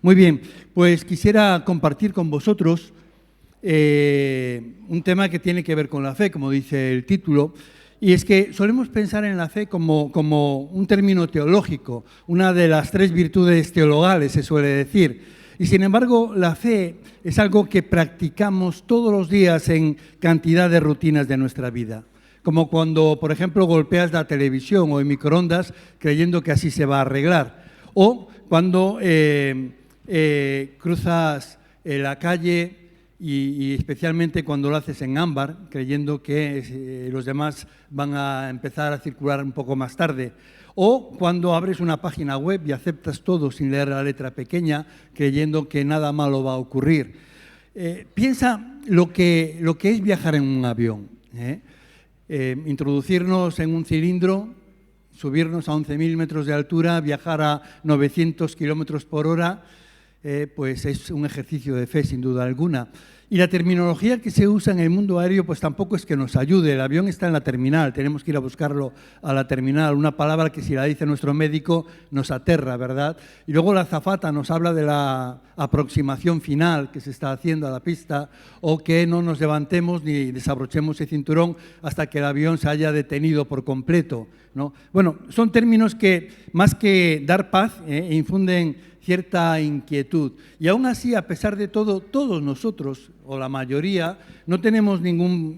Muy bien, pues quisiera compartir con vosotros un tema que tiene que ver con la fe, como dice el título, y es que solemos pensar en la fe como un término teológico, una de las 3 virtudes teologales, se suele decir. Y sin embargo, la fe es algo que practicamos todos los días en cantidad de rutinas de nuestra vida. Como cuando, por ejemplo, golpeas la televisión o el microondas creyendo que así se va a arreglar. O cuando cruzas la calle y especialmente cuando lo haces en ámbar, creyendo que los demás van a empezar a circular un poco más tarde. O cuando abres una página web y aceptas todo sin leer la letra pequeña, creyendo que nada malo va a ocurrir. Piensa lo que es viajar en un avión. Introducirnos en un cilindro, subirnos a 11.000 metros de altura, viajar a 900 kilómetros por hora, pues es un ejercicio de fe, sin duda alguna. Y la terminología que se usa en el mundo aéreo pues tampoco es que nos ayude. El avión está en la terminal, tenemos que ir a buscarlo a la terminal. Una palabra que si la dice nuestro médico nos aterra, ¿verdad? Y luego la azafata nos habla de la aproximación final que se está haciendo a la pista, o que no nos levantemos ni desabrochemos el cinturón hasta que el avión se haya detenido por completo, ¿no? Bueno, son términos que más que dar paz infunden cierta inquietud. Y aún así, a pesar de todo, todos nosotros, o la mayoría, no tenemos ningún,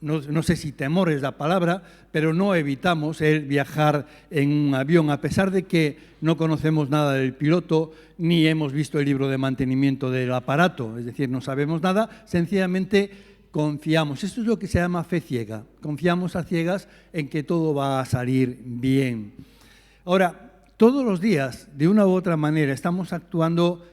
no sé si temor es la palabra, pero no evitamos el viajar en un avión, a pesar de que no conocemos nada del piloto, ni hemos visto el libro de mantenimiento del aparato, es decir, no sabemos nada, sencillamente confiamos. Esto es lo que se llama fe ciega. Confiamos a ciegas en que todo va a salir bien. Ahora, todos los días, de una u otra manera, estamos actuando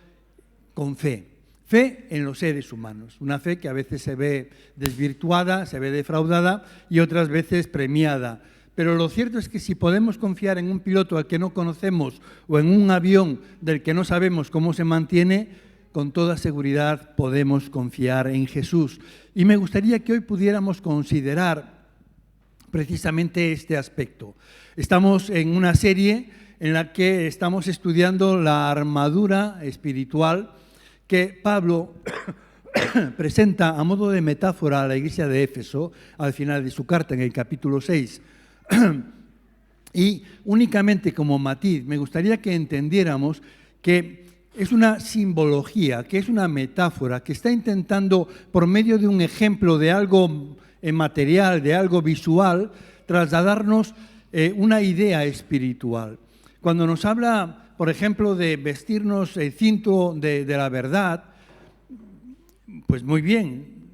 con fe. Fe en los seres humanos. Una fe que a veces se ve desvirtuada, se ve defraudada y otras veces premiada. Pero lo cierto es que si podemos confiar en un piloto al que no conocemos o en un avión del que no sabemos cómo se mantiene, con toda seguridad podemos confiar en Jesús. Y me gustaría que hoy pudiéramos considerar precisamente este aspecto. Estamos en una serie en la que estamos estudiando la armadura espiritual que Pablo presenta a modo de metáfora a la iglesia de Éfeso al final de su carta, en el capítulo 6. Y únicamente como matiz, me gustaría que entendiéramos que es una simbología, que es una metáfora, que está intentando, por medio de un ejemplo de algo material, de algo visual, trasladarnos una idea espiritual. Cuando nos habla, por ejemplo, de vestirnos el cinto de la verdad, pues muy bien,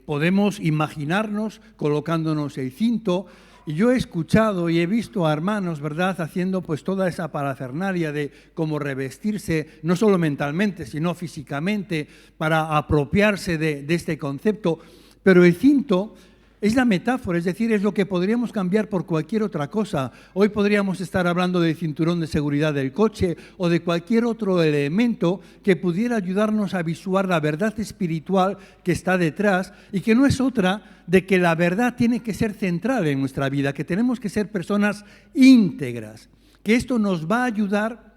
podemos imaginarnos colocándonos el cinto. Y yo he escuchado y he visto a hermanos, ¿verdad?, haciendo pues toda esa parafernalia de cómo revestirse, no solo mentalmente, sino físicamente, para apropiarse de este concepto. Pero el cinto es la metáfora, es decir, es lo que podríamos cambiar por cualquier otra cosa. Hoy podríamos estar hablando del cinturón de seguridad del coche o de cualquier otro elemento que pudiera ayudarnos a visualizar la verdad espiritual que está detrás y que no es otra de que la verdad tiene que ser central en nuestra vida, que tenemos que ser personas íntegras, que esto nos va a ayudar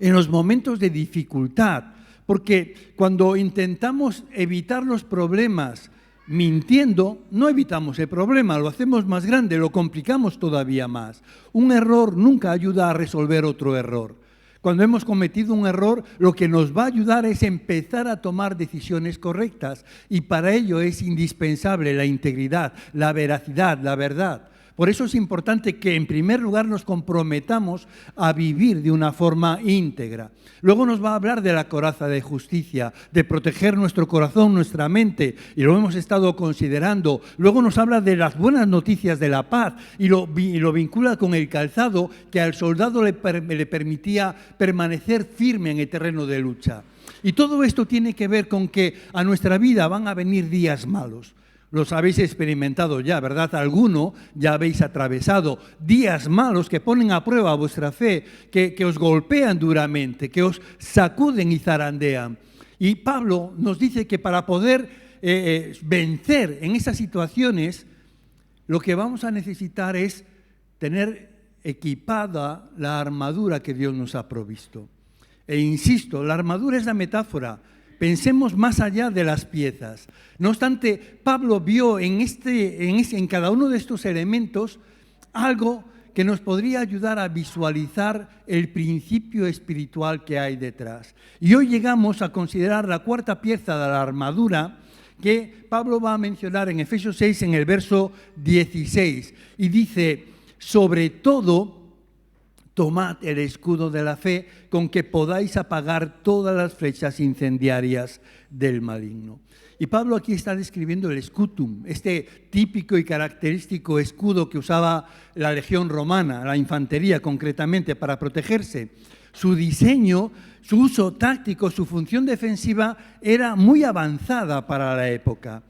en los momentos de dificultad, porque cuando intentamos evitar los problemas mintiendo, no evitamos el problema, lo hacemos más grande, lo complicamos todavía más. Un error nunca ayuda a resolver otro error. Cuando hemos cometido un error, lo que nos va a ayudar es empezar a tomar decisiones correctas, y para ello es indispensable la integridad, la veracidad, la verdad. Por eso es importante que, en primer lugar, nos comprometamos a vivir de una forma íntegra. Luego nos va a hablar de la coraza de justicia, de proteger nuestro corazón, nuestra mente, y lo hemos estado considerando. Luego nos habla de las buenas noticias de la paz y lo vincula con el calzado que al soldado le permitía permanecer firme en el terreno de lucha. Y todo esto tiene que ver con que a nuestra vida van a venir días malos. Los habéis experimentado ya, ¿verdad? Alguno ya habéis atravesado días malos que ponen a prueba vuestra fe, que os golpean duramente, que os sacuden y zarandean. Y Pablo nos dice que para poder vencer en esas situaciones, lo que vamos a necesitar es tener equipada la armadura que Dios nos ha provisto. E insisto, la armadura es la metáfora. Pensemos más allá de las piezas. No obstante, Pablo vio en cada uno de estos elementos algo que nos podría ayudar a visualizar el principio espiritual que hay detrás. Y hoy llegamos a considerar la cuarta pieza de la armadura que Pablo va a mencionar en Efesios 6 en el verso 16. Y dice, sobre todo, tomad el escudo de la fe con que podáis apagar todas las flechas incendiarias del maligno. Y Pablo aquí está describiendo el scutum, este típico y característico escudo que usaba la legión romana, la infantería concretamente, para protegerse. Su diseño, su uso táctico, su función defensiva era muy avanzada para la época.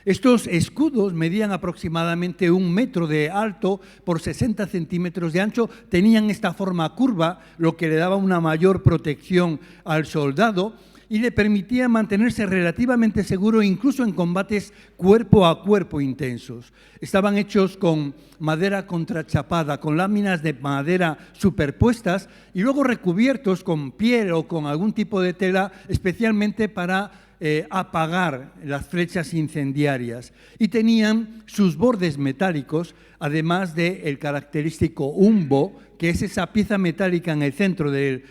Estos escudos medían aproximadamente 1 metro de alto por 60 centímetros de ancho, tenían esta forma curva, lo que le daba una mayor protección al soldado y le permitía mantenerse relativamente seguro incluso en combates cuerpo a cuerpo intensos. Estaban hechos con madera contrachapada, con láminas de madera superpuestas y luego recubiertos con piel o con algún tipo de tela especialmente para apagar las flechas incendiarias, y tenían sus bordes metálicos, además del característico umbo, que es esa pieza metálica en el centro del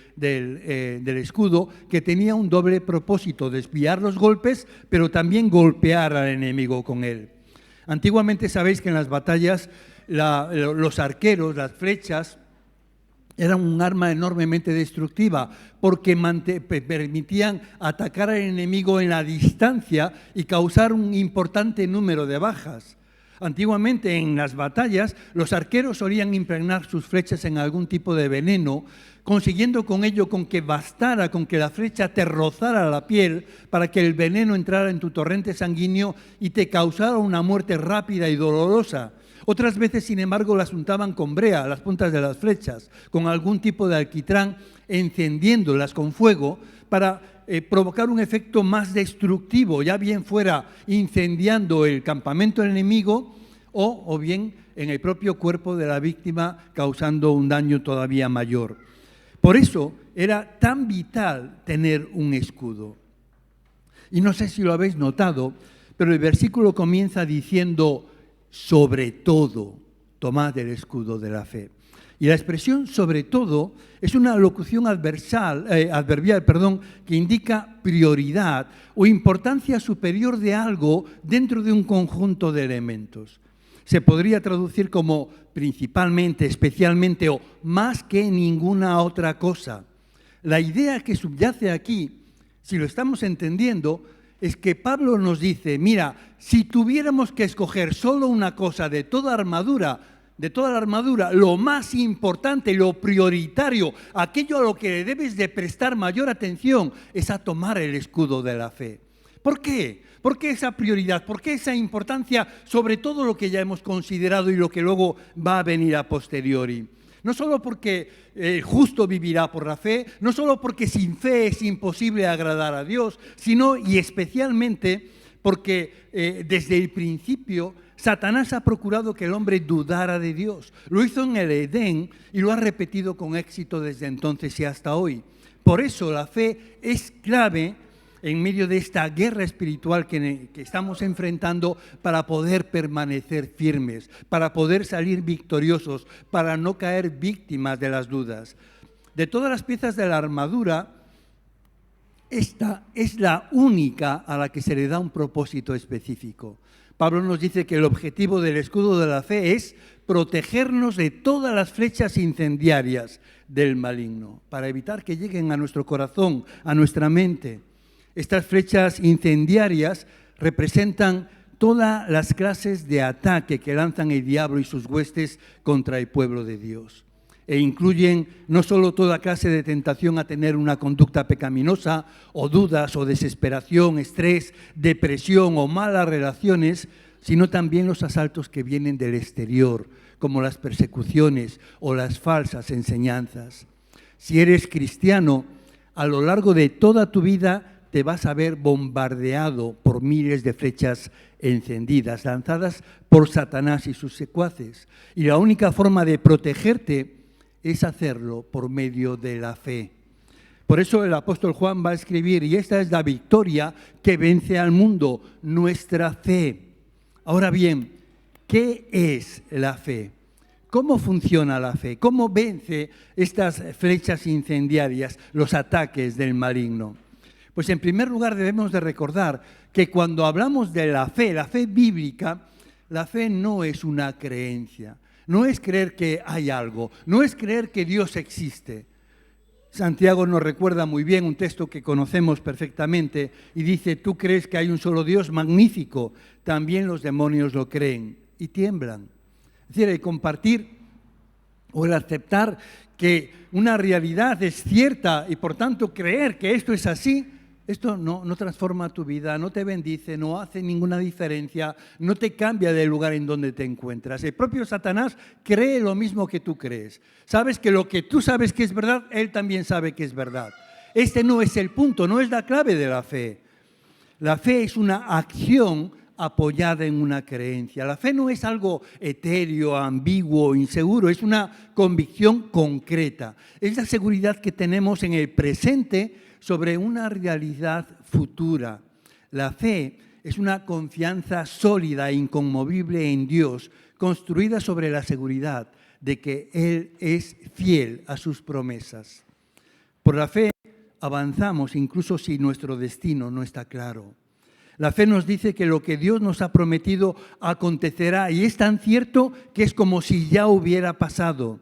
escudo, que tenía un doble propósito: desviar los golpes, pero también golpear al enemigo con él. Antiguamente sabéis que en las batallas los arqueros, las flechas, eran un arma enormemente destructiva porque permitían atacar al enemigo en la distancia y causar un importante número de bajas. Antiguamente en las batallas los arqueros solían impregnar sus flechas en algún tipo de veneno, consiguiendo con ello con que bastara con que la flecha te rozara la piel para que el veneno entrara en tu torrente sanguíneo y te causara una muerte rápida y dolorosa. Otras veces, sin embargo, las untaban con brea, las puntas de las flechas, con algún tipo de alquitrán, encendiéndolas con fuego para provocar un efecto más destructivo, ya bien fuera incendiando el campamento enemigo o bien en el propio cuerpo de la víctima, causando un daño todavía mayor. Por eso era tan vital tener un escudo. Y no sé si lo habéis notado, pero el versículo comienza diciendo: sobre todo, tomad el escudo de la fe. Y la expresión sobre todo es una locución adverbial, que indica prioridad o importancia superior de algo dentro de un conjunto de elementos. Se podría traducir como principalmente, especialmente o más que ninguna otra cosa. La idea que subyace aquí, si lo estamos entendiendo, es que Pablo nos dice: mira, si tuviéramos que escoger solo una cosa de toda la armadura, lo más importante, lo prioritario, aquello a lo que le debes de prestar mayor atención, es a tomar el escudo de la fe. ¿Por qué? ¿Por qué esa prioridad? ¿Por qué esa importancia sobre todo lo que ya hemos considerado y lo que luego va a venir a posteriori? No solo porque el justo vivirá por la fe, no solo porque sin fe es imposible agradar a Dios, sino y especialmente porque desde el principio Satanás ha procurado que el hombre dudara de Dios. Lo hizo en el Edén y lo ha repetido con éxito desde entonces y hasta hoy. Por eso la fe es clave en medio de esta guerra espiritual que estamos enfrentando para poder permanecer firmes, para poder salir victoriosos, para no caer víctimas de las dudas. De todas las piezas de la armadura, esta es la única a la que se le da un propósito específico. Pablo nos dice que el objetivo del escudo de la fe es protegernos de todas las flechas incendiarias del maligno, para evitar que lleguen a nuestro corazón, a nuestra mente. Estas flechas incendiarias representan todas las clases de ataque que lanzan el diablo y sus huestes contra el pueblo de Dios. E incluyen no solo toda clase de tentación a tener una conducta pecaminosa, o dudas, o desesperación, estrés, depresión o malas relaciones, sino también los asaltos que vienen del exterior, como las persecuciones o las falsas enseñanzas. Si eres cristiano, a lo largo de toda tu vida te vas a ver bombardeado por miles de flechas encendidas, lanzadas por Satanás y sus secuaces. Y la única forma de protegerte es hacerlo por medio de la fe. Por eso el apóstol Juan va a escribir, y esta es la victoria que vence al mundo, nuestra fe. Ahora bien, ¿qué es la fe? ¿Cómo funciona la fe? ¿Cómo vence estas flechas incendiarias, los ataques del maligno? Pues en primer lugar debemos de recordar que cuando hablamos de la fe bíblica, la fe no es una creencia, no es creer que hay algo, no es creer que Dios existe. Santiago nos recuerda muy bien un texto que conocemos perfectamente y dice, ¿tú crees que hay un solo Dios? Magnífico, también los demonios lo creen y tiemblan. Es decir, el compartir o el aceptar que una realidad es cierta y por tanto creer que esto es así, esto no transforma tu vida, no te bendice, no hace ninguna diferencia, no te cambia del lugar en donde te encuentras. El propio Satanás cree lo mismo que tú crees. Sabes que lo que tú sabes que es verdad, él también sabe que es verdad. Este no es el punto, no es la clave de la fe. La fe es una acción apoyada en una creencia. La fe no es algo etéreo, ambiguo, inseguro, es una convicción concreta. Es la seguridad que tenemos en el presente sobre una realidad futura. La fe es una confianza sólida e inconmovible en Dios, construida sobre la seguridad de que Él es fiel a sus promesas. Por la fe avanzamos incluso si nuestro destino no está claro. La fe nos dice que lo que Dios nos ha prometido acontecerá y es tan cierto que es como si ya hubiera pasado.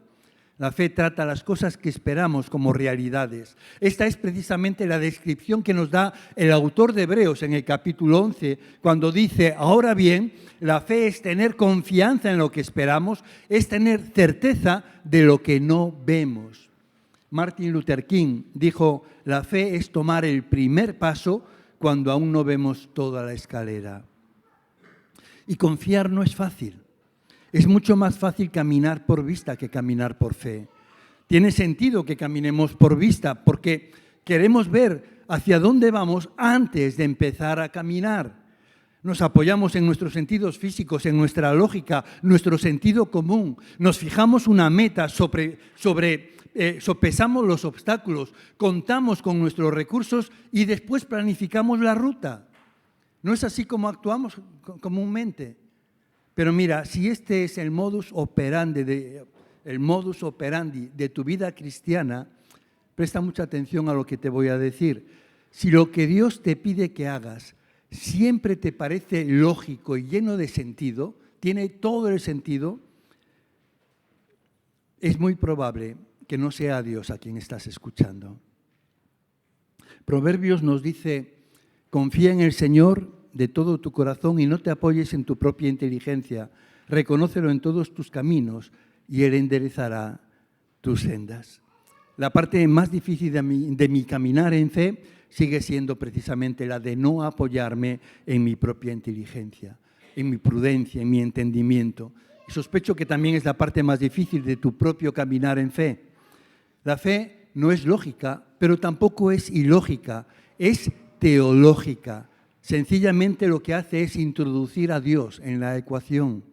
La fe trata las cosas que esperamos como realidades. Esta es precisamente la descripción que nos da el autor de Hebreos en el capítulo 11, cuando dice, ahora bien, la fe es tener confianza en lo que esperamos, es tener certeza de lo que no vemos. Martin Luther King dijo, la fe es tomar el primer paso cuando aún no vemos toda la escalera. Y confiar no es fácil. Es mucho más fácil caminar por vista que caminar por fe. Tiene sentido que caminemos por vista porque queremos ver hacia dónde vamos antes de empezar a caminar. Nos apoyamos en nuestros sentidos físicos, en nuestra lógica, nuestro sentido común. Nos fijamos una meta, sopesamos los obstáculos, contamos con nuestros recursos y después planificamos la ruta. ¿No es así como actuamos comúnmente? Pero mira, si este es el modus operandi de tu vida cristiana, presta mucha atención a lo que te voy a decir. Si lo que Dios te pide que hagas siempre te parece lógico y lleno de sentido, tiene todo el sentido, es muy probable que no sea Dios a quien estás escuchando. Proverbios nos dice, confía en el Señor de todo tu corazón y no te apoyes en tu propia inteligencia. Reconócelo en todos tus caminos y Él enderezará tus sendas. La parte más difícil de mi caminar en fe sigue siendo precisamente la de no apoyarme en mi propia inteligencia, en mi prudencia, en mi entendimiento. Y sospecho que también es la parte más difícil de tu propio caminar en fe. La fe no es lógica, pero tampoco es ilógica, es teológica. Sencillamente lo que hace es introducir a Dios en la ecuación.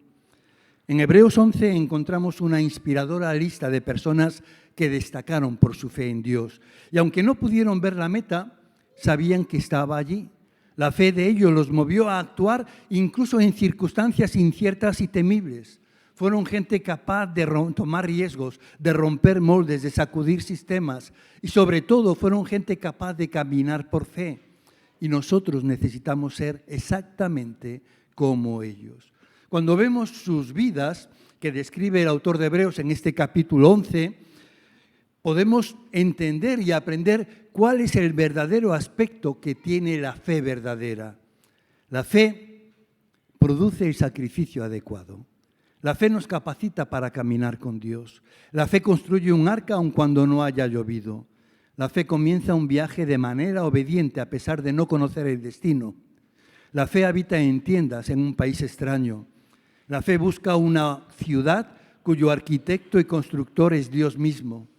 En Hebreos 11 encontramos una inspiradora lista de personas que destacaron por su fe en Dios. Y aunque no pudieron ver la meta, sabían que estaba allí. La fe de ellos los movió a actuar incluso en circunstancias inciertas y temibles. Fueron gente capaz de tomar riesgos, de romper moldes, de sacudir sistemas y sobre todo fueron gente capaz de caminar por fe. Y nosotros necesitamos ser exactamente como ellos. Cuando vemos sus vidas, que describe el autor de Hebreos en este capítulo 11, podemos entender y aprender cuál es el verdadero aspecto que tiene la fe verdadera. La fe produce el sacrificio adecuado. La fe nos capacita para caminar con Dios. La fe construye un arca aun cuando no haya llovido. La fe comienza un viaje de manera obediente a pesar de no conocer el destino. La fe habita en tiendas en un país extraño. La fe busca una ciudad cuyo arquitecto y constructor es Dios mismo.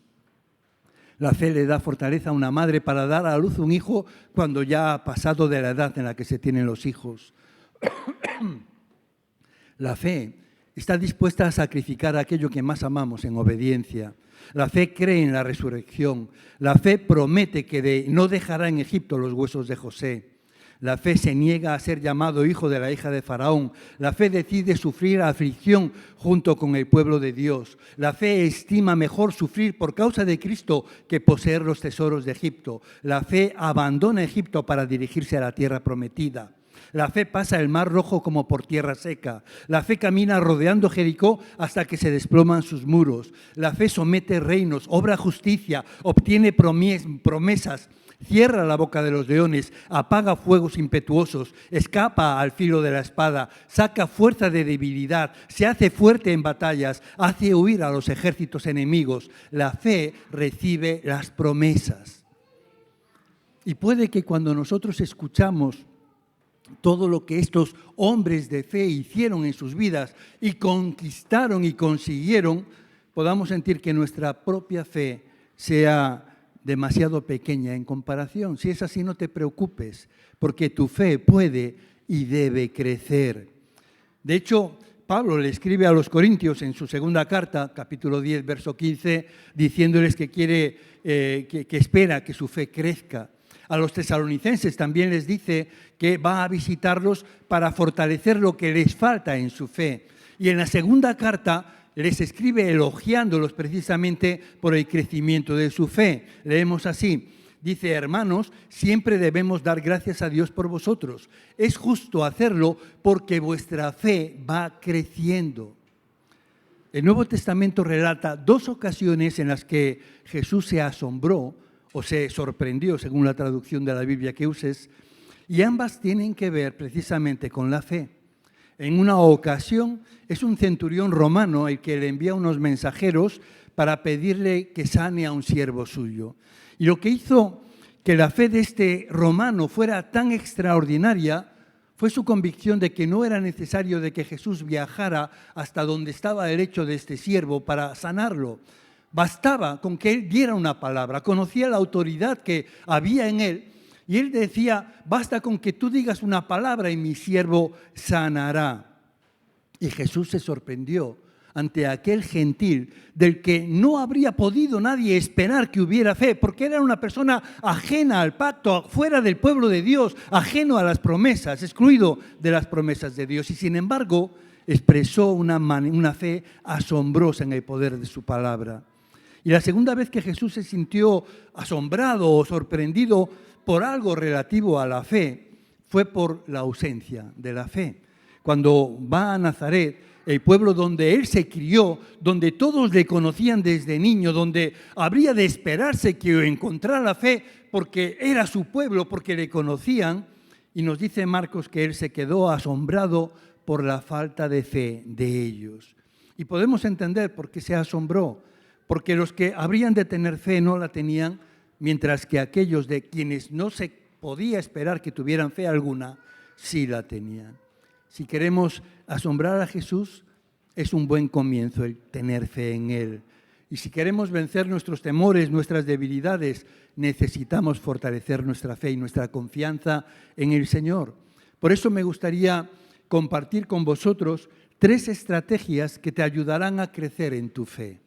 La fe le da fortaleza a una madre para dar a luz un hijo cuando ya ha pasado de la edad en la que se tienen los hijos. La fe está dispuesta a sacrificar aquello que más amamos en obediencia. La fe cree en la resurrección. La fe promete que no dejará en Egipto los huesos de José. La fe se niega a ser llamado hijo de la hija de Faraón. La fe decide sufrir aflicción junto con el pueblo de Dios. La fe estima mejor sufrir por causa de Cristo que poseer los tesoros de Egipto. La fe abandona Egipto para dirigirse a la tierra prometida. La fe pasa el mar Rojo como por tierra seca. La fe camina rodeando Jericó hasta que se desploman sus muros. La fe somete reinos, obra justicia, obtiene promesas, cierra la boca de los leones, apaga fuegos impetuosos, escapa al filo de la espada, saca fuerza de debilidad, se hace fuerte en batallas, hace huir a los ejércitos enemigos. La fe recibe las promesas. Y puede que cuando nosotros escuchamos todo lo que estos hombres de fe hicieron en sus vidas y conquistaron y consiguieron, podamos sentir que nuestra propia fe sea demasiado pequeña en comparación. Si es así, no te preocupes, porque tu fe puede y debe crecer. De hecho, Pablo le escribe a los Corintios en su segunda carta, capítulo 10, verso 15, diciéndoles que que espera que su fe crezca. A los tesalonicenses también les dice que va a visitarlos para fortalecer lo que les falta en su fe. Y en la segunda carta les escribe elogiándolos precisamente por el crecimiento de su fe. Leemos así, dice: hermanos, siempre debemos dar gracias a Dios por vosotros. Es justo hacerlo porque vuestra fe va creciendo. El Nuevo Testamento relata 2 ocasiones en las que Jesús se asombró o se sorprendió, según la traducción de la Biblia que uses, y ambas tienen que ver precisamente con la fe. En una ocasión es un centurión romano el que le envía unos mensajeros para pedirle que sane a un siervo suyo. Y lo que hizo que la fe de este romano fuera tan extraordinaria fue su convicción de que no era necesario de que Jesús viajara hasta donde estaba el lecho de este siervo para sanarlo. Bastaba con que él diera una palabra, conocía la autoridad que había en él, y él decía: basta con que tú digas una palabra y mi siervo sanará. Y Jesús se sorprendió ante aquel gentil del que no habría podido nadie esperar que hubiera fe, porque era una persona ajena al pacto, fuera del pueblo de Dios, ajeno a las promesas, excluido de las promesas de Dios. Y sin embargo, expresó una fe asombrosa en el poder de su palabra. Y la segunda vez que Jesús se sintió asombrado o sorprendido por algo relativo a la fe fue por la ausencia de la fe. Cuando va a Nazaret, el pueblo donde él se crió, donde todos le conocían desde niño, donde habría de esperarse que encontrara la fe porque era su pueblo, porque le conocían, y nos dice Marcos que él se quedó asombrado por la falta de fe de ellos. Y podemos entender por qué se asombró, porque los que habrían de tener fe no la tenían, mientras que aquellos de quienes no se podía esperar que tuvieran fe alguna, sí la tenían. Si queremos asombrar a Jesús, es un buen comienzo el tener fe en Él. Y si queremos vencer nuestros temores, nuestras debilidades, necesitamos fortalecer nuestra fe y nuestra confianza en el Señor. Por eso me gustaría compartir con vosotros 3 estrategias que te ayudarán a crecer en tu fe.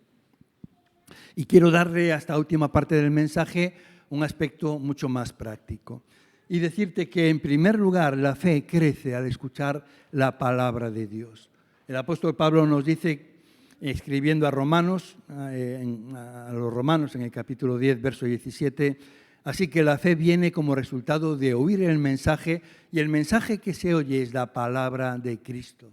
Y quiero darle a esta última parte del mensaje un aspecto mucho más práctico. Y decirte que, en primer lugar, la fe crece al escuchar la palabra de Dios. El apóstol Pablo nos dice, escribiendo a los romanos en el capítulo 10, verso 17, así que la fe viene como resultado de oír el mensaje, y el mensaje que se oye es la palabra de Cristo.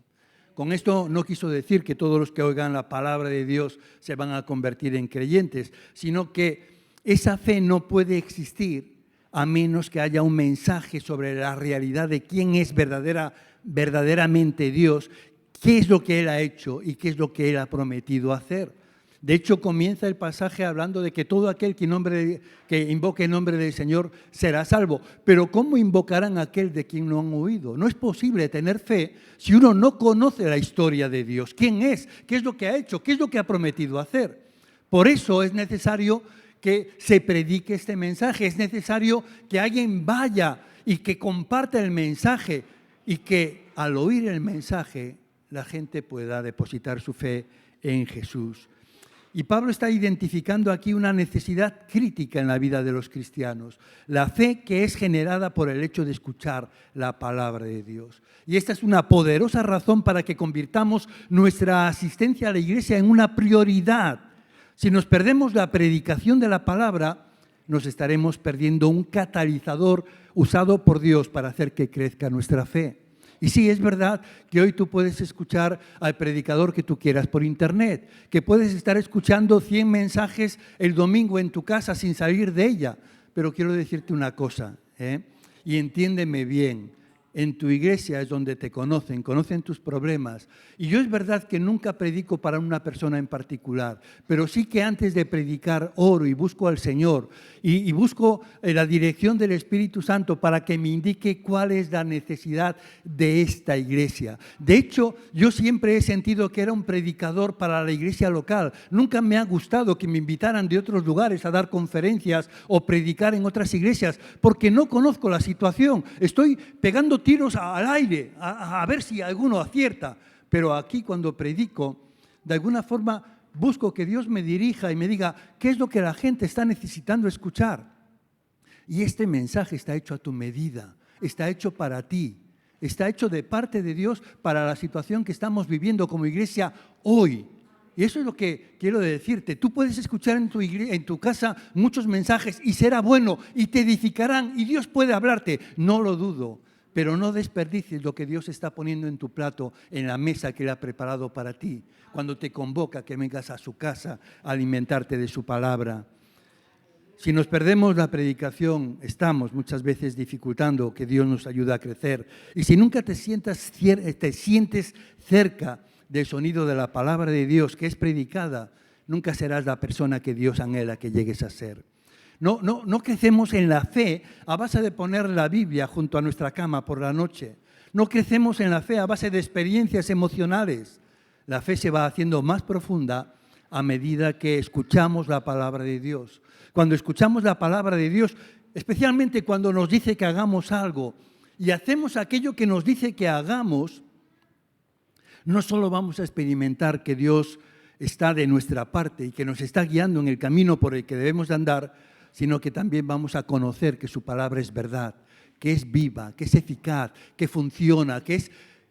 Con esto no quiso decir que todos los que oigan la palabra de Dios se van a convertir en creyentes, sino que esa fe no puede existir a menos que haya un mensaje sobre la realidad de quién es verdaderamente Dios, qué es lo que Él ha hecho y qué es lo que Él ha prometido hacer. De hecho, comienza el pasaje hablando de que todo aquel que invoque el nombre del Señor será salvo. Pero ¿cómo invocarán a aquel de quien no han oído? No es posible tener fe si uno no conoce la historia de Dios. ¿Quién es? ¿Qué es lo que ha hecho? ¿Qué es lo que ha prometido hacer? Por eso es necesario que se predique este mensaje. Es necesario que alguien vaya y que comparta el mensaje y que al oír el mensaje la gente pueda depositar su fe en Jesús. Y Pablo está identificando aquí una necesidad crítica en la vida de los cristianos, la fe que es generada por el hecho de escuchar la palabra de Dios. Y esta es una poderosa razón para que convirtamos nuestra asistencia a la iglesia en una prioridad. Si nos perdemos la predicación de la palabra, nos estaremos perdiendo un catalizador usado por Dios para hacer que crezca nuestra fe. Y sí, es verdad que hoy tú puedes escuchar al predicador que tú quieras por internet, que puedes estar escuchando 100 mensajes el domingo en tu casa sin salir de ella. Pero quiero decirte una cosa, y entiéndeme bien, en tu iglesia es donde te conocen tus problemas. Y yo es verdad que nunca predico para una persona en particular, pero sí que antes de predicar oro y busco al Señor y busco la dirección del Espíritu Santo para que me indique cuál es la necesidad de esta iglesia. De hecho, yo siempre he sentido que era un predicador para la iglesia local. Nunca me ha gustado que me invitaran de otros lugares a dar conferencias o predicar en otras iglesias, porque no conozco la situación. Estoy pegando tiros al aire a ver si alguno acierta. Pero aquí cuando predico, de alguna forma busco que Dios me dirija y me diga qué es lo que la gente está necesitando escuchar. Y este mensaje está hecho a tu medida, está hecho para ti, está hecho de parte de Dios para la situación que estamos viviendo como iglesia hoy. Y eso es lo que quiero decirte. Tú puedes escuchar en tu casa muchos mensajes y será bueno y te edificarán y Dios puede hablarte, no lo dudo. Pero no desperdicies lo que Dios está poniendo en tu plato, en la mesa que Él ha preparado para ti, cuando te convoca que vengas a su casa a alimentarte de su palabra. Si nos perdemos la predicación, estamos muchas veces dificultando que Dios nos ayude a crecer. Y si nunca te sientes cerca del sonido de la palabra de Dios que es predicada, nunca serás la persona que Dios anhela que llegues a ser. No crecemos en la fe a base de poner la Biblia junto a nuestra cama por la noche. No crecemos en la fe a base de experiencias emocionales. La fe se va haciendo más profunda a medida que escuchamos la palabra de Dios. Cuando escuchamos la palabra de Dios, especialmente cuando nos dice que hagamos algo y hacemos aquello que nos dice que hagamos, no solo vamos a experimentar que Dios está de nuestra parte y que nos está guiando en el camino por el que debemos de andar, sino que también vamos a conocer que su palabra es verdad, que es viva, que es eficaz, que funciona, que es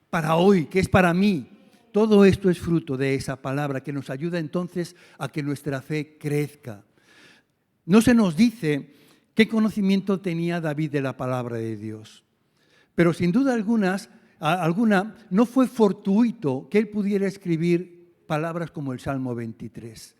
para hoy, que es para mí. Todo esto es fruto de esa palabra que nos ayuda entonces a que nuestra fe crezca. No se nos dice qué conocimiento tenía David de la palabra de Dios, pero sin duda alguna no fue fortuito que él pudiera escribir palabras como el Salmo 23.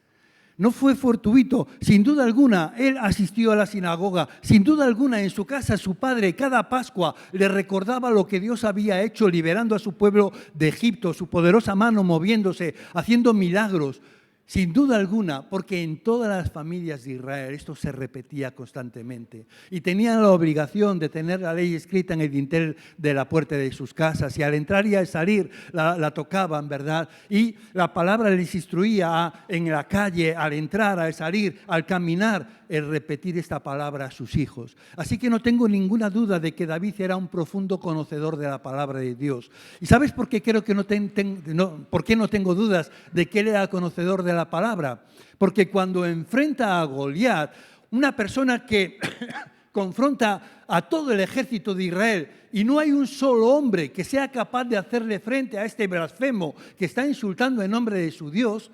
No fue fortuito, sin duda alguna, él asistió a la sinagoga, sin duda alguna en su casa su padre cada Pascua le recordaba lo que Dios había hecho liberando a su pueblo de Egipto, su poderosa mano moviéndose, haciendo milagros. Sin duda alguna, porque en todas las familias de Israel esto se repetía constantemente y tenían la obligación de tener la ley escrita en el dintel de la puerta de sus casas y al entrar y al salir la tocaban, ¿verdad? Y la palabra les instruía en la calle, al entrar, al salir, al caminar, el repetir esta palabra a sus hijos. Así que no tengo ninguna duda de que David era un profundo conocedor de la palabra de Dios. ¿Y sabes por qué creo que por qué no tengo dudas de que él era conocedor de la palabra? Porque cuando enfrenta a Goliat, una persona que confronta a todo el ejército de Israel y no hay un solo hombre que sea capaz de hacerle frente a este blasfemo que está insultando en nombre de su Dios,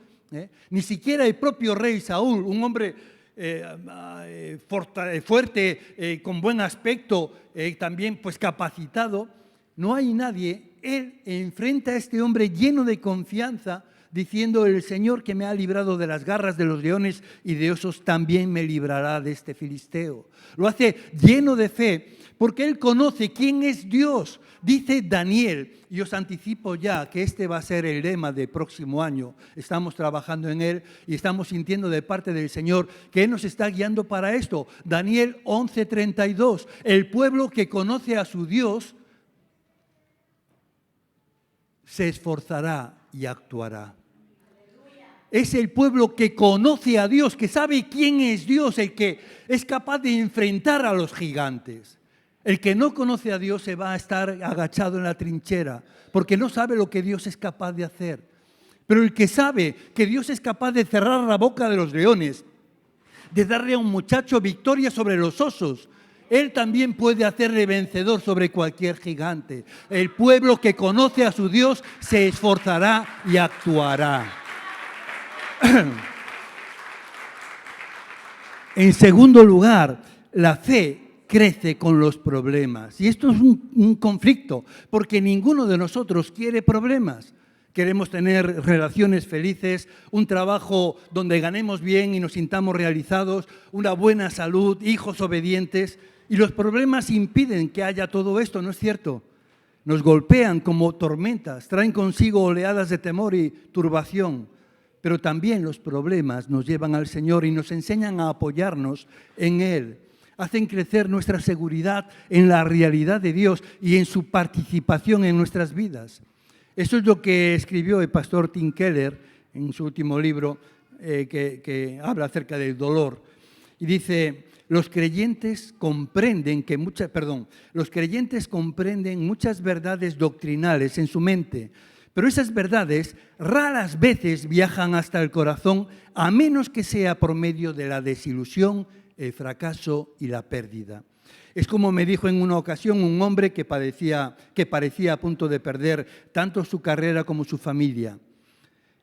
ni siquiera el propio rey Saúl, un hombre fuerte, con buen aspecto, también pues capacitado, no hay nadie. Él enfrenta a este hombre lleno de confianza, diciendo: el Señor que me ha librado de las garras de los leones y de osos, también me librará de este filisteo. Lo hace lleno de fe, porque él conoce quién es Dios. Dice Daniel, y os anticipo ya que este va a ser el lema del próximo año. Estamos trabajando en él y estamos sintiendo de parte del Señor que Él nos está guiando para esto. Daniel 11:32, el pueblo que conoce a su Dios se esforzará y actuará. Es el pueblo que conoce a Dios, que sabe quién es Dios, el que es capaz de enfrentar a los gigantes. El que no conoce a Dios se va a estar agachado en la trinchera porque no sabe lo que Dios es capaz de hacer. Pero el que sabe que Dios es capaz de cerrar la boca de los leones, de darle a un muchacho victoria sobre los osos, Él también puede hacerle vencedor sobre cualquier gigante. El pueblo que conoce a su Dios se esforzará y actuará. En segundo lugar, la fe crece con los problemas. Y esto es un conflicto, porque ninguno de nosotros quiere problemas. Queremos tener relaciones felices, un trabajo donde ganemos bien y nos sintamos realizados, una buena salud, hijos obedientes. Y los problemas impiden que haya todo esto, ¿no es cierto? Nos golpean como tormentas, traen consigo oleadas de temor y turbación. Pero también los problemas nos llevan al Señor y nos enseñan a apoyarnos en Él. Hacen crecer nuestra seguridad en la realidad de Dios y en su participación en nuestras vidas. Eso es lo que escribió el pastor Tim Keller en su último libro que habla acerca del dolor. Y dice, los creyentes comprenden muchas verdades doctrinales en su mente, pero esas verdades raras veces viajan hasta el corazón, a menos que sea por medio de la desilusión, el fracaso y la pérdida. Es como me dijo en una ocasión un hombre que parecía a punto de perder tanto su carrera como su familia.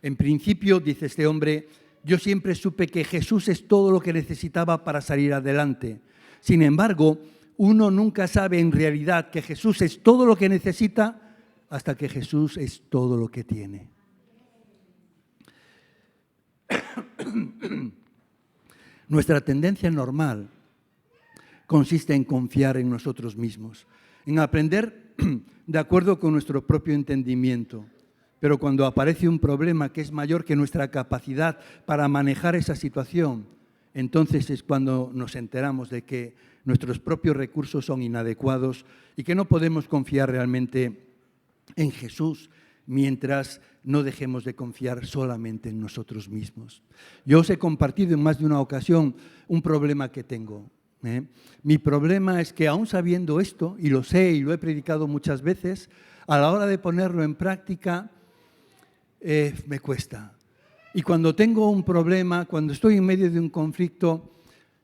En principio, dice este hombre, yo siempre supe que Jesús es todo lo que necesitaba para salir adelante. Sin embargo, uno nunca sabe en realidad que Jesús es todo lo que necesita hasta que Jesús es todo lo que tiene. Nuestra tendencia normal consiste en confiar en nosotros mismos, en aprender de acuerdo con nuestro propio entendimiento. Pero cuando aparece un problema que es mayor que nuestra capacidad para manejar esa situación, entonces es cuando nos enteramos de que nuestros propios recursos son inadecuados y que no podemos confiar realmente en Jesús mientras no dejemos de confiar solamente en nosotros mismos. Yo os he compartido en más de una ocasión un problema que tengo. Mi problema es que aún sabiendo esto, y lo sé y lo he predicado muchas veces, a la hora de ponerlo en práctica me cuesta. Y cuando tengo un problema, cuando estoy en medio de un conflicto,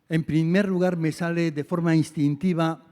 en primer lugar me sale de forma instintiva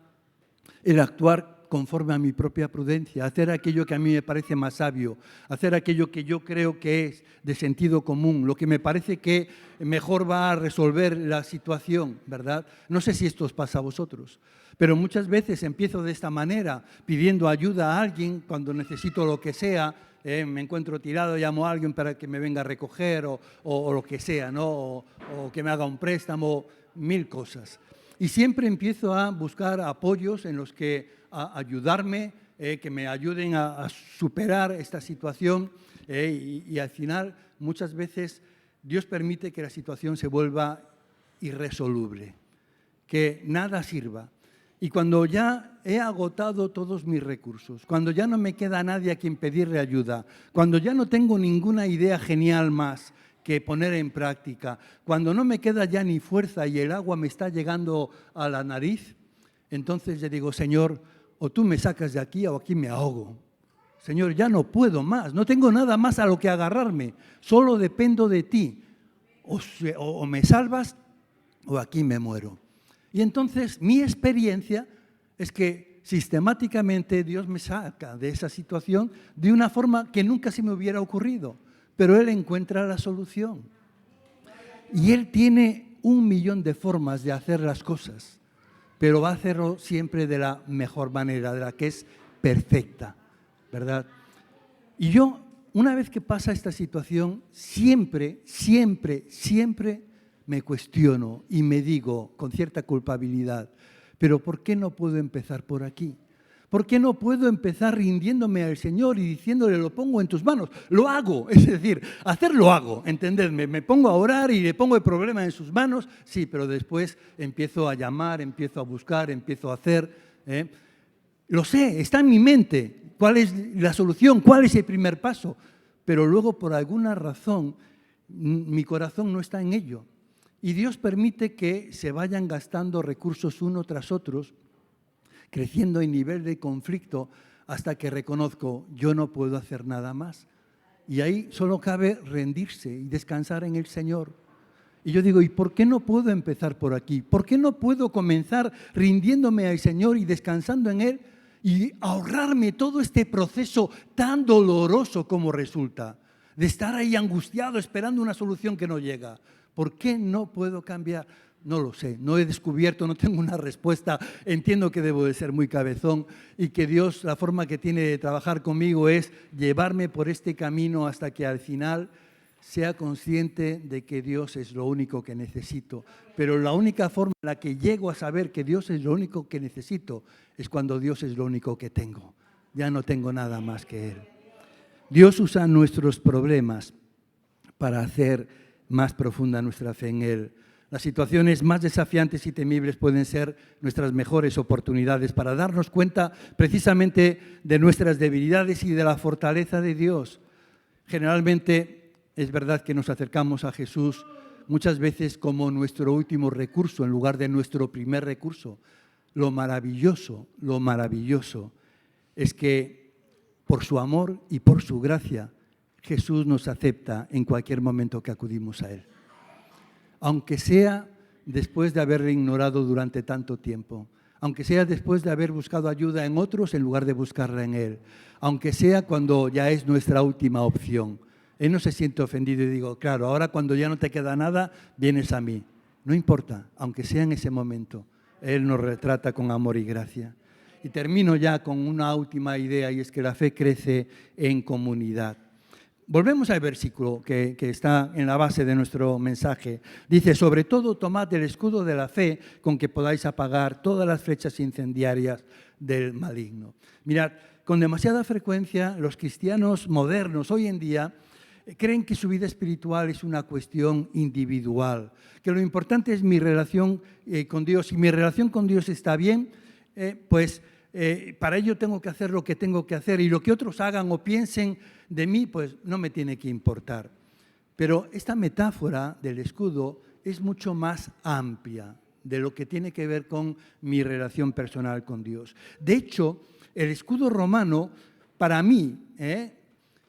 el actuar conforme a mi propia prudencia, hacer aquello que a mí me parece más sabio, hacer aquello que yo creo que es de sentido común, lo que me parece que mejor va a resolver la situación, ¿verdad? No sé si esto os pasa a vosotros, pero muchas veces empiezo de esta manera, pidiendo ayuda a alguien cuando necesito lo que sea, me encuentro tirado, llamo a alguien para que me venga a recoger o lo que sea, ¿no? O que me haga un préstamo, mil cosas. Y siempre empiezo a buscar apoyos en los que ayudarme, que me ayuden a superar esta situación y al final muchas veces Dios permite que la situación se vuelva irresoluble, que nada sirva. Y cuando ya he agotado todos mis recursos, cuando ya no me queda nadie a quien pedirle ayuda, cuando ya no tengo ninguna idea genial más que poner en práctica, cuando no me queda ya ni fuerza y el agua me está llegando a la nariz, entonces le digo, Señor, o tú me sacas de aquí o aquí me ahogo. Señor, ya no puedo más, no tengo nada más a lo que agarrarme, solo dependo de ti. O me salvas o aquí me muero. Y entonces mi experiencia es que sistemáticamente Dios me saca de esa situación de una forma que nunca se me hubiera ocurrido, pero Él encuentra la solución. Y Él tiene 1.000.000 de formas de hacer las cosas, pero va a hacerlo siempre de la mejor manera, de la que es perfecta, ¿verdad? Y yo, una vez que pasa esta situación, siempre me cuestiono y me digo con cierta culpabilidad, pero ¿por qué no puedo empezar por aquí? ¿Por qué no puedo empezar rindiéndome al Señor y diciéndole, lo pongo en tus manos? Lo hago, es decir, hacerlo hago, entendedme, me pongo a orar y le pongo el problema en sus manos, sí, pero después empiezo a llamar, empiezo a buscar, empiezo a hacer. Lo sé, está en mi mente, cuál es la solución, cuál es el primer paso, pero luego por alguna razón mi corazón no está en ello. Y Dios permite que se vayan gastando recursos uno tras otros, creciendo en nivel de conflicto hasta que reconozco, yo no puedo hacer nada más. Y ahí solo cabe rendirse y descansar en el Señor. Y yo digo, ¿y por qué no puedo empezar por aquí? ¿Por qué no puedo comenzar rindiéndome al Señor y descansando en Él y ahorrarme todo este proceso tan doloroso como resulta? De estar ahí angustiado esperando una solución que no llega. ¿Por qué no puedo cambiar? No lo sé, no he descubierto, no tengo una respuesta. Entiendo que debo de ser muy cabezón y que Dios, la forma que tiene de trabajar conmigo es llevarme por este camino hasta que al final sea consciente de que Dios es lo único que necesito. Pero la única forma en la que llego a saber que Dios es lo único que necesito es cuando Dios es lo único que tengo. Ya no tengo nada más que Él. Dios usa nuestros problemas para hacer más profunda nuestra fe en Él. Las situaciones más desafiantes y temibles pueden ser nuestras mejores oportunidades para darnos cuenta precisamente de nuestras debilidades y de la fortaleza de Dios. Generalmente es verdad que nos acercamos a Jesús muchas veces como nuestro último recurso en lugar de nuestro primer recurso. Lo maravilloso es que por su amor y por su gracia Jesús nos acepta en cualquier momento que acudimos a Él. Aunque sea después de haberle ignorado durante tanto tiempo, aunque sea después de haber buscado ayuda en otros en lugar de buscarla en Él, aunque sea cuando ya es nuestra última opción. Él no se siente ofendido y digo, claro, ahora cuando ya no te queda nada, vienes a mí. No importa, aunque sea en ese momento, Él nos retrata con amor y gracia. Y termino ya con una última idea, y es que la fe crece en comunidad. Volvemos al versículo que está en la base de nuestro mensaje. Dice, sobre todo tomad el escudo de la fe con que podáis apagar todas las flechas incendiarias del maligno. Mirad, con demasiada frecuencia los cristianos modernos hoy en día creen que su vida espiritual es una cuestión individual, que lo importante es mi relación con Dios. Si mi relación con Dios está bien, para ello tengo que hacer lo que tengo que hacer y lo que otros hagan o piensen de mí, pues no me tiene que importar. Pero esta metáfora del escudo es mucho más amplia de lo que tiene que ver con mi relación personal con Dios. De hecho, el escudo romano, para mí,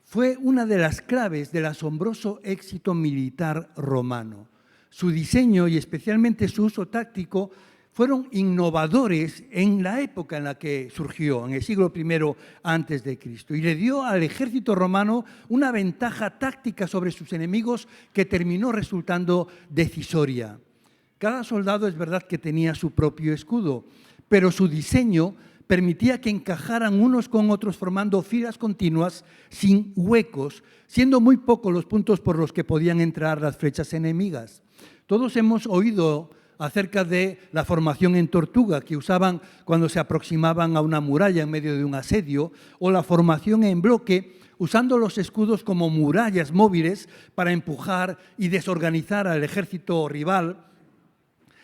fue una de las claves del asombroso éxito militar romano. Su diseño y especialmente su uso táctico fueron innovadores en la época en la que surgió, en el siglo I antes de Cristo, y le dio al ejército romano una ventaja táctica sobre sus enemigos que terminó resultando decisoria. Cada soldado es verdad que tenía su propio escudo, pero su diseño permitía que encajaran unos con otros formando filas continuas sin huecos, siendo muy pocos los puntos por los que podían entrar las flechas enemigas. Todos hemos oído acerca de la formación en tortuga que usaban cuando se aproximaban a una muralla en medio de un asedio, o la formación en bloque usando los escudos como murallas móviles para empujar y desorganizar al ejército rival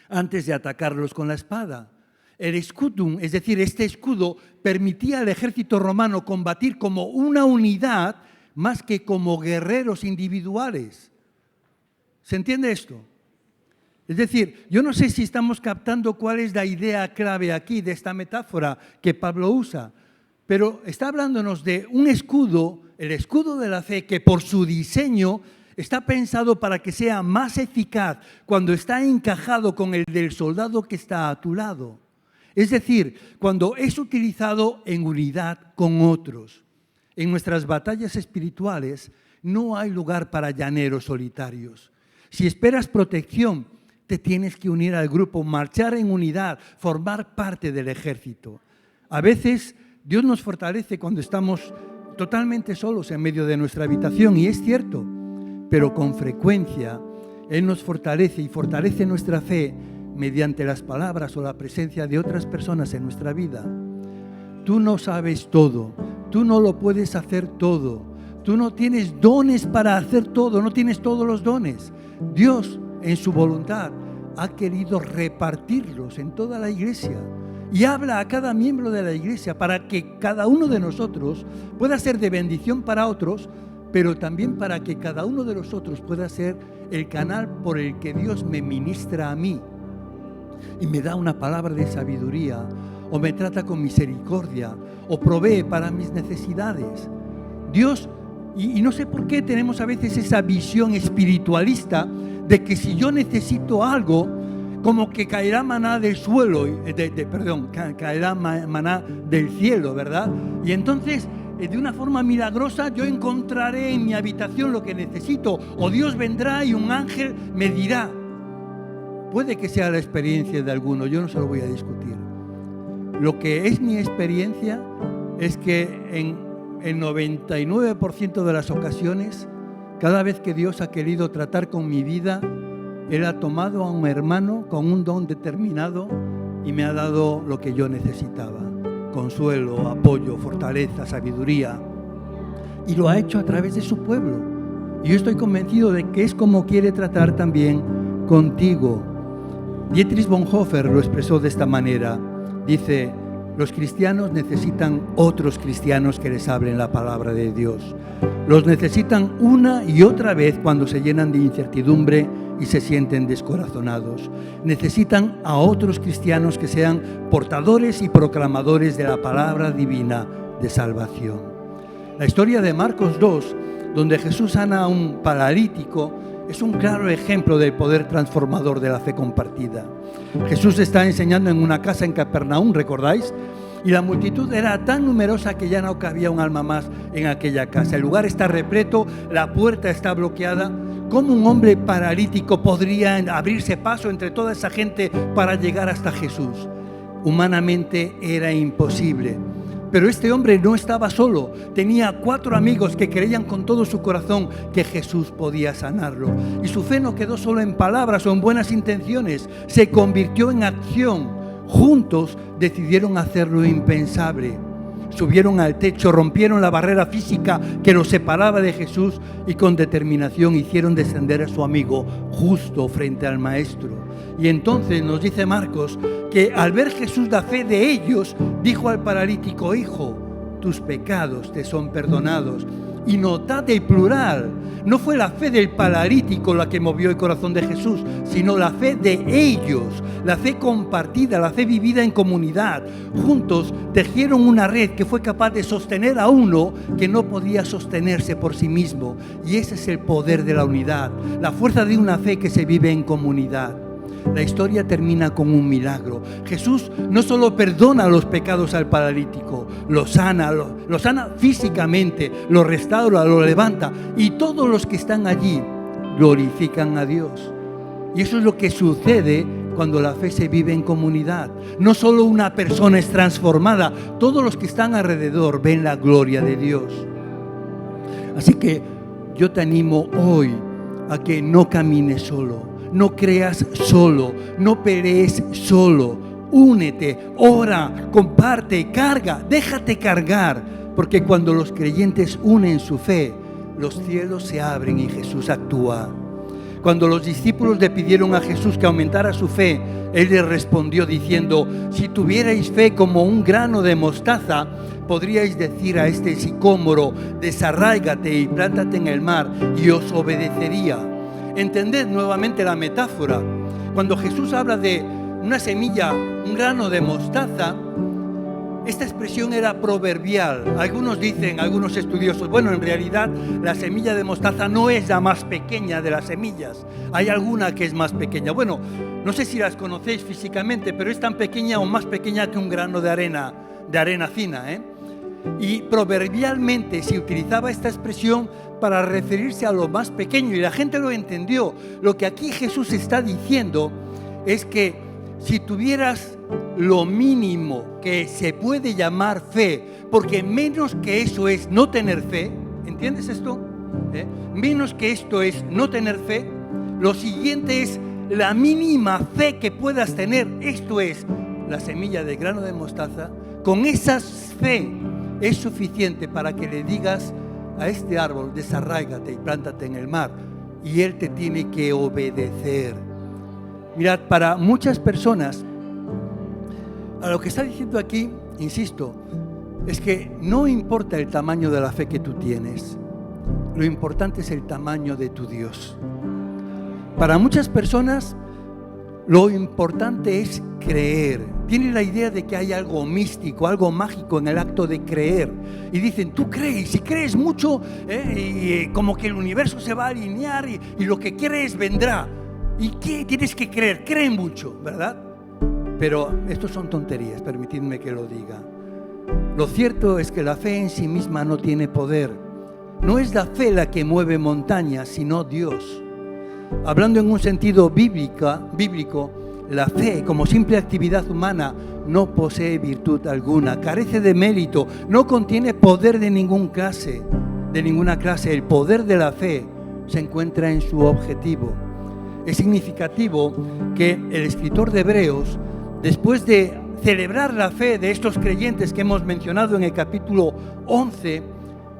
antes de atacarlos con la espada. El escudum, es decir, este escudo, permitía al ejército romano combatir como una unidad más que como guerreros individuales. ¿Se entiende esto? Es decir, yo no sé si estamos captando cuál es la idea clave aquí de esta metáfora que Pablo usa, pero está hablándonos de un escudo, el escudo de la fe, que por su diseño está pensado para que sea más eficaz cuando está encajado con el del soldado que está a tu lado. Es decir, cuando es utilizado en unidad con otros. En nuestras batallas espirituales no hay lugar para llaneros solitarios. Si esperas protección, te tienes que unir al grupo, marchar en unidad, formar parte del ejército. A veces Dios nos fortalece cuando estamos totalmente solos en medio de nuestra habitación, y es cierto, pero con frecuencia Él nos fortalece y fortalece nuestra fe mediante las palabras o la presencia de otras personas en nuestra vida. Tú no sabes todo, tú no lo puedes hacer todo, tú no tienes dones para hacer todo, no tienes todos los dones. Dios, en su voluntad, ha querido repartirlos en toda la iglesia y habla a cada miembro de la iglesia para que cada uno de nosotros pueda ser de bendición para otros, pero también para que cada uno de nosotros pueda ser el canal por el que Dios me ministra a mí. y me da una palabra de sabiduría, o me trata con misericordia, o provee para mis necesidades. Dios, y no sé por qué tenemos a veces esa visión espiritualista de que si yo necesito algo, como que caerá maná del suelo, caerá maná del cielo, ¿verdad? Y entonces, de una forma milagrosa, yo encontraré en mi habitación lo que necesito, o Dios vendrá y un ángel me dirá. Puede que sea la experiencia de alguno, yo no se lo voy a discutir. Lo que es mi experiencia es que en el 99% de las ocasiones, cada vez que Dios ha querido tratar con mi vida, Él ha tomado a un hermano con un don determinado y me ha dado lo que yo necesitaba: consuelo, apoyo, fortaleza, sabiduría. Y lo ha hecho a través de su pueblo. Y yo estoy convencido de que es como quiere tratar también contigo. Dietrich Bonhoeffer lo expresó de esta manera. Dice: los cristianos necesitan otros cristianos que les hablen la palabra de Dios. Los necesitan una y otra vez cuando se llenan de incertidumbre y se sienten descorazonados. Necesitan a otros cristianos que sean portadores y proclamadores de la palabra divina de salvación. La historia de Marcos 2, donde Jesús sana a un paralítico, es un claro ejemplo del poder transformador de la fe compartida. Jesús está enseñando en una casa en Capernaum, ¿recordáis? Y la multitud era tan numerosa que ya no cabía un alma más en aquella casa. El lugar está repleto, la puerta está bloqueada. ¿Cómo un hombre paralítico podría abrirse paso entre toda esa gente para llegar hasta Jesús? Humanamente era imposible. Pero este hombre no estaba solo, tenía 4 amigos que creían con todo su corazón que Jesús podía sanarlo. Y su fe no quedó solo en palabras o en buenas intenciones, se convirtió en acción. Juntos decidieron hacer lo impensable. Subieron al techo, rompieron la barrera física que los separaba de Jesús y con determinación hicieron descender a su amigo justo frente al Maestro. Y entonces nos dice Marcos que al ver Jesús la fe de ellos, dijo al paralítico: hijo, tus pecados te son perdonados. Y notad el plural, no fue la fe del paralítico la que movió el corazón de Jesús, sino la fe de ellos, la fe compartida, la fe vivida en comunidad. Juntos tejieron una red que fue capaz de sostener a uno que no podía sostenerse por sí mismo. Y ese es el poder de la unidad, la fuerza de una fe que se vive en comunidad. La historia termina con un milagro. Jesús no solo perdona los pecados al paralítico, lo sana físicamente, lo restaura, lo levanta, y todos los que están allí glorifican a Dios. Y eso es lo que sucede cuando la fe se vive en comunidad. No solo una persona es transformada, todos los que están alrededor ven la gloria de Dios. Así que yo te animo hoy a que no camines solo. No creas solo, no pelees solo, únete, ora, comparte, carga, déjate cargar, porque cuando los creyentes unen su fe, los cielos se abren y Jesús actúa. Cuando los discípulos le pidieron a Jesús que aumentara su fe, Él les respondió diciendo: si tuvierais fe como un grano de mostaza, podríais decir a este sicómoro: desarráigate y plántate en el mar, y os obedecería. Entended nuevamente la metáfora. Cuando Jesús habla de una semilla, un grano de mostaza, esta expresión era proverbial. Algunos dicen, algunos estudiosos, bueno, en realidad la semilla de mostaza no es la más pequeña de las semillas. Hay alguna que es más pequeña. Bueno, no sé si las conocéis físicamente, pero es tan pequeña o más pequeña que un grano de arena fina, ¿eh? Y proverbialmente se utilizaba esta expresión para referirse a lo más pequeño, y la gente lo entendió. Lo que aquí Jesús está diciendo es que si tuvieras lo mínimo que se puede llamar fe, porque menos que eso es no tener fe, ¿entiendes esto? Menos que esto es no tener fe, lo siguiente es la mínima fe que puedas tener, esto es la semilla de grano de mostaza. Con esa fe es suficiente para que le digas a este árbol: desarráigate y plántate en el mar, y él te tiene que obedecer. Mirad, para muchas personas, a lo que está diciendo aquí, insisto, es que no importa el tamaño de la fe que tú tienes, lo importante es el tamaño de tu Dios. Para muchas personas, Lo importante es creer. Tienen la idea de que hay algo místico, algo mágico en el acto de creer. Y dicen, tú crees, y si crees mucho, como que el universo se va a alinear y lo que crees vendrá. ¿Y qué tienes que creer? Cree mucho, ¿verdad? Pero esto son tonterías, permitidme que lo diga. Lo cierto es que la fe en sí misma no tiene poder. No es la fe la que mueve montañas, sino Dios. Hablando en un sentido bíblico, la fe, como simple actividad humana, no posee virtud alguna, carece de mérito, no contiene poder de ninguna clase. El poder de la fe se encuentra en su objetivo. Es significativo que el escritor de Hebreos, después de celebrar la fe de estos creyentes que hemos mencionado en el capítulo 11,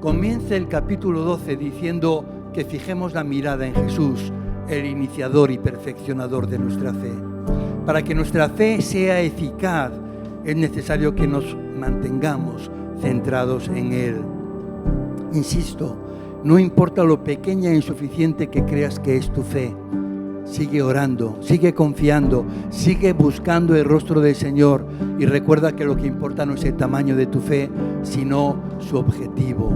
comience el capítulo 12 diciendo que fijemos la mirada en Jesús, el iniciador y perfeccionador de nuestra fe. Para que nuestra fe sea eficaz, es necesario que nos mantengamos centrados en Él. Insisto, no importa lo pequeña e insuficiente que creas que es tu fe, sigue orando, sigue confiando, sigue buscando el rostro del Señor y recuerda que lo que importa no es el tamaño de tu fe, sino su objetivo,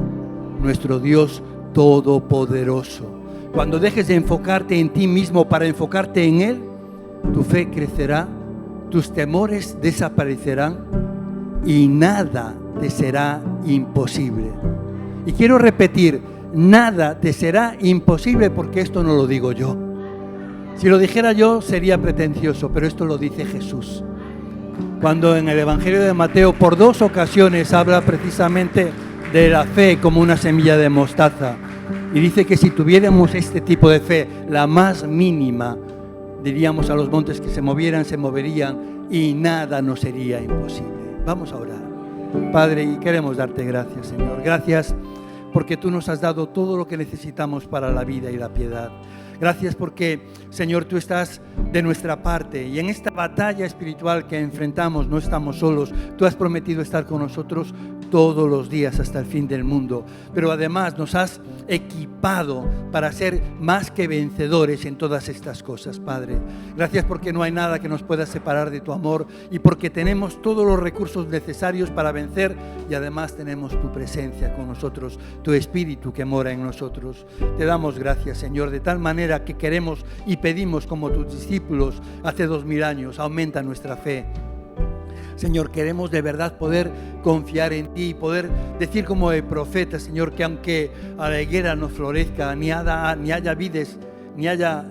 nuestro Dios todopoderoso. Cuando dejes de enfocarte en ti mismo para enfocarte en Él, tu fe crecerá, tus temores desaparecerán y nada te será imposible. Y quiero repetir, nada te será imposible, porque esto no lo digo yo. Si lo dijera yo sería pretencioso, pero esto lo dice Jesús. Cuando en el Evangelio de Mateo por 2 ocasiones habla precisamente de la fe como una semilla de mostaza. Y dice que si tuviéramos este tipo de fe, la más mínima, diríamos a los montes que se movieran, se moverían y nada nos sería imposible. Vamos a orar. Padre, y queremos darte gracias, Señor. Gracias porque tú nos has dado todo lo que necesitamos para la vida y la piedad. Gracias porque, Señor, tú estás de nuestra parte y en esta batalla espiritual que enfrentamos no estamos solos. Tú has prometido estar con nosotros todos los días hasta el fin del mundo, pero además nos has equipado para ser más que vencedores en todas estas cosas, Padre. Gracias porque no hay nada que nos pueda separar de tu amor y porque tenemos todos los recursos necesarios para vencer y además tenemos tu presencia con nosotros, tu Espíritu que mora en nosotros. Te damos gracias, Señor, de tal manera que queremos y pedimos como tus discípulos hace 2000 años, aumenta nuestra fe. Señor, queremos de verdad poder confiar en ti y poder decir como el profeta, Señor, que aunque a la higuera no florezca, ni haya vides, ni haya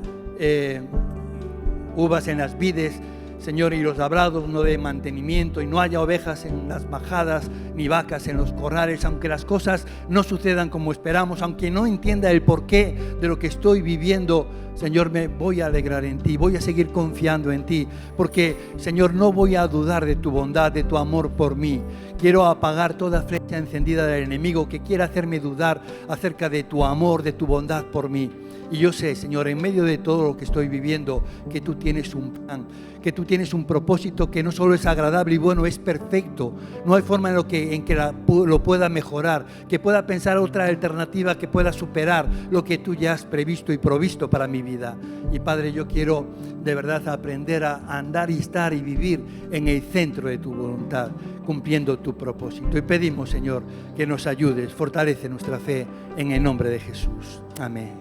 uvas en las vides, Señor, y los labrados no den mantenimiento, y no haya ovejas en las majadas, ni vacas en los corrales, aunque las cosas no sucedan como esperamos, aunque no entienda el porqué de lo que estoy viviendo, Señor, me voy a alegrar en ti, voy a seguir confiando en ti, porque, Señor, no voy a dudar de tu bondad, de tu amor por mí. Quiero apagar toda flecha encendida del enemigo que quiera hacerme dudar acerca de tu amor, de tu bondad por mí. Y yo sé, Señor, en medio de todo lo que estoy viviendo, que tú tienes un plan, que tú tienes un propósito que no solo es agradable y bueno, es perfecto. No hay forma en que lo pueda mejorar, que pueda pensar otra alternativa que pueda superar lo que tú ya has previsto y provisto para mi vida. Y Padre, yo quiero de verdad aprender a andar y estar y vivir en el centro de tu voluntad, cumpliendo tu propósito. Y pedimos, Señor, que nos ayudes, fortalece nuestra fe en el nombre de Jesús. Amén.